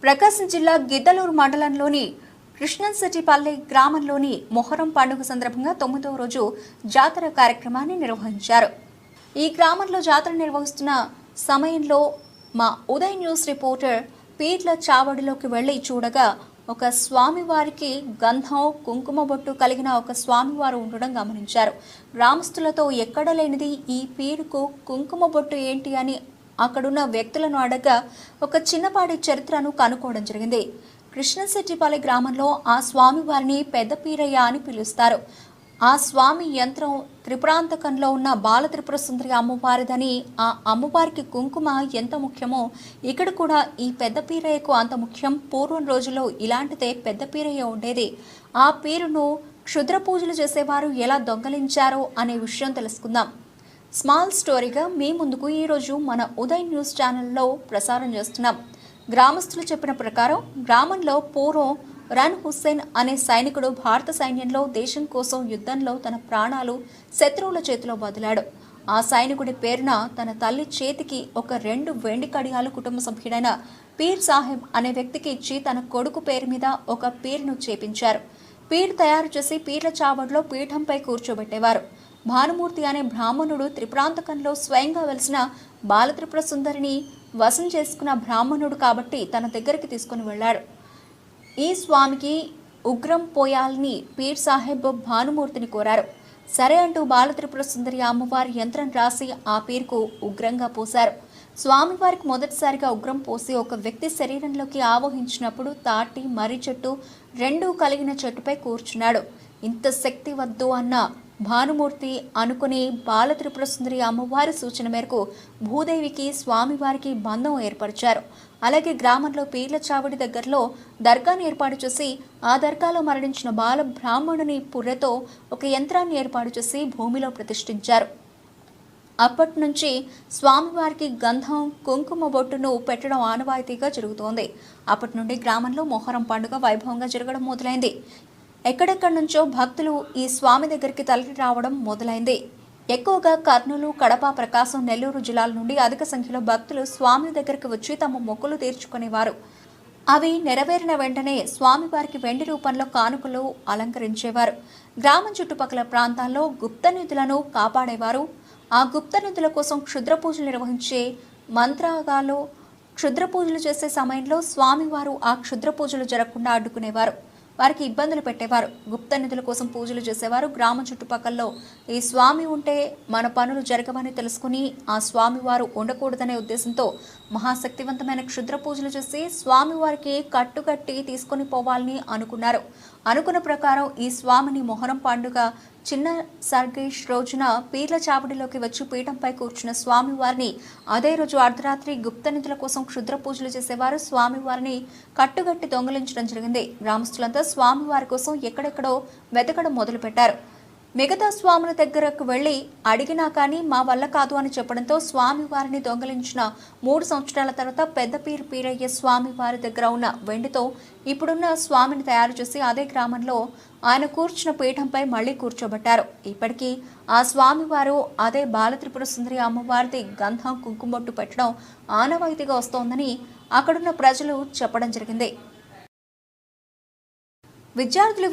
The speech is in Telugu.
ప్రకాశం జిల్లా గిద్దలూరు మండలంలోని కృష్ణంశెట్టిపల్లి గ్రామంలోని మొహరం పండుగ సందర్భంగా 9వ రోజు జాతర కార్యక్రమాన్ని నిర్వహించారు. ఈ గ్రామంలో జాతర నిర్వహిస్తున్న సమయంలో మా ఉదయ్ న్యూస్ రిపోర్టర్ పీర్ల చావడిలోకి వెళ్లి చూడగా ఒక స్వామివారికి గంధం కుంకుమ బొట్టు కలిగిన ఒక స్వామివారు ఉండడం గమనించారు. గ్రామస్తులతో ఎక్కడ లేనిది ఈ పీరుకు కుంకుమ బొట్టు ఏంటి అని అక్కడున్న వ్యక్తులను అడగగా ఒక చిన్నపాటి చరిత్రను కనుక్కోవడం జరిగింది. కృష్ణశెట్టిపల్లి గ్రామంలో ఆ స్వామివారిని పెద్ద పీరయ్య అని పిలుస్తారు. ఆ స్వామి యంత్రం త్రిపురాంతకంలో ఉన్న బాల త్రిపుర సుందరి అమ్మవారిదని, ఆ అమ్మవారికి కుంకుమ ఎంత ముఖ్యమో ఇక్కడ కూడా ఈ పెద్ద పీరయ్యకు అంత ముఖ్యం. పూర్వం రోజుల్లో ఇలాంటిదే పెద్ద పీరయ్య ఉండేది. ఆ పీరును క్షుద్ర పూజలు చేసేవారు ఎలా దొంగలించారో అనే విషయం తెలుసుకుందాం. స్మాల్ స్టోరీగా మీ ముందుకు ఈరోజు మన ఉదయ్ న్యూస్ ఛానల్లో ప్రసారం చేస్తున్నాం. గ్రామస్తులు చెప్పిన ప్రకారం గ్రామంలో పూర్వం రన్ హుస్సేన్ అనే సైనికుడు భారత సైన్యంలో దేశం కోసం యుద్ధంలో తన ప్రాణాలు శత్రువుల చేతిలో వదిలాడు. ఆ సైనికుడి పేరున తన తల్లి చేతికి ఒక 2 వెండి కడియాలు కుటుంబ సభ్యుడైన పీర్ సాహెబ్ అనే వ్యక్తికి ఇచ్చి తన కొడుకు పేరు మీద ఒక పీర్ను చేపించారు. పీర్ తయారు చేసి పీర్ల చావడిలో పీఠంపై కూర్చోబెట్టేవారు. భానుమూర్తి అనే బ్రాహ్మణుడు త్రిపురాంతకంలో స్వయంగా వెలిసిన బాలత్రిపుర సుందరిని వశం చేసుకున్న బ్రాహ్మణుడు కాబట్టి తన దగ్గరికి తీసుకుని వెళ్ళాడు. ఈ స్వామికి ఉగ్రం పోయాలని పీర్ సాహెబ్ భానుమూర్తిని కోరారు. సరే అంటూ బాలత్రిపుర సుందరి అమ్మవారి యంత్రం రాసి ఆ పీర్కు ఉగ్రంగా పోశారు. స్వామివారికి మొదటిసారిగా ఉగ్రం పోసి ఒక వ్యక్తి శరీరంలోకి ఆవహించినప్పుడు తాటి మర్రి చెట్టు 2 కలిగిన చెట్టుపై కూర్చున్నాడు. ఇంత శక్తి వద్దు అన్న భానుమూర్తి అనుకుని బాలత్రిపుర సుందరి అమ్మవారి సూచన మేరకు భూదేవికి స్వామివారికి బంధం ఏర్పరిచారు. అలాగే గ్రామంలో పీర్ల చావడి దగ్గరలో దర్గాను ఏర్పాటు చేసి ఆ దర్గాలో మరణించిన బాల బ్రాహ్మణుని పుర్రెతో ఒక యంత్రాన్ని ఏర్పాటు చేసి భూమిలో ప్రతిష్ఠించారు. అప్పటి నుంచి స్వామివారికి గంధం కుంకుమ బొట్టును పెట్టడం ఆనవాయితీగా జరుగుతోంది. అప్పటి నుండి గ్రామంలో మొహరం పండుగ వైభవంగా జరగడం మొదలైంది. ఎక్కడెక్కడి నుంచో భక్తులు ఈ స్వామి దగ్గరికి తరలి రావడం మొదలైంది. ఎక్కువగా కర్నూలు, కడప, ప్రకాశం, నెల్లూరు జిల్లాల నుండి అధిక సంఖ్యలో భక్తులు స్వామి దగ్గరికి వచ్చి తమ మొక్కులు తీర్చుకునేవారు. అవి నెరవేరిన వెంటనే స్వామివారికి వెండి రూపంలో కానుకలు అలంకరించేవారు. గ్రామం చుట్టుపక్కల ప్రాంతాల్లో గుప్త నిధులను కాపాడేవారు. ఆ గుప్త నిధుల కోసం క్షుద్ర పూజలు నిర్వహించే మంత్రాగాలు క్షుద్ర పూజలు చేసే సమయంలో స్వామివారు ఆ క్షుద్ర పూజలు జరగకుండా అడ్డుకునేవారు. వారికి ఇబ్బందులు పెట్టేవారు. గుప్త నిధుల కోసం పూజలు చేసేవారు. గ్రామం చుట్టుపక్కల్లో ఈ స్వామి ఉంటే మన పనులు జరగవని తెలుసుకుని ఆ స్వామివారు ఉండకూడదనే ఉద్దేశంతో మహాశక్తివంతమైన క్షుద్ర పూజలు చేసి స్వామివారికి కట్టుకట్టి తీసుకొని పోవాలని అనుకున్నారు. అనుకున్న ప్రకారం ఈ స్వామిని మొహరం పండుగ చిన్న సర్గేష్ రోజున పీర్ల చావడిలోకి వచ్చి పీఠంపై కూర్చున్న స్వామివారిని అదే రోజు అర్ధరాత్రి గుప్త నిధుల కోసం క్షుద్ర పూజలు చేసేవారు. స్వామివారిని కట్టుగట్టి దొంగిలించడం జరిగింది. గ్రామస్తులంతా స్వామివారి కోసం ఎక్కడెక్కడో వెతకడం మొదలుపెట్టారు. మిగతా స్వాముల దగ్గరకు వెళ్లి అడిగినా కానీ మా వల్ల కాదు అని చెప్పడంతో స్వామివారిని దొంగిలించిన 3 సంవత్సరాల తర్వాత పెద్ద పీరయ్య స్వామివారి దగ్గర ఉన్న వెండితో ఇప్పుడున్న స్వామిని తయారు చేసి అదే గ్రామంలో ఆయన కూర్చున్న పీఠంపై మళ్లీ కూర్చోబెట్టారు. ఇప్పటికీ ఆ స్వామివారు అదే బాలత్రిపుర సుందరి అమ్మవారిది గంధం కుంకుమొట్టు పెట్టడం ఆనవాయితీగా వస్తోందని అక్కడున్న ప్రజలు చెప్పడం జరిగింది. విద్యార్థులు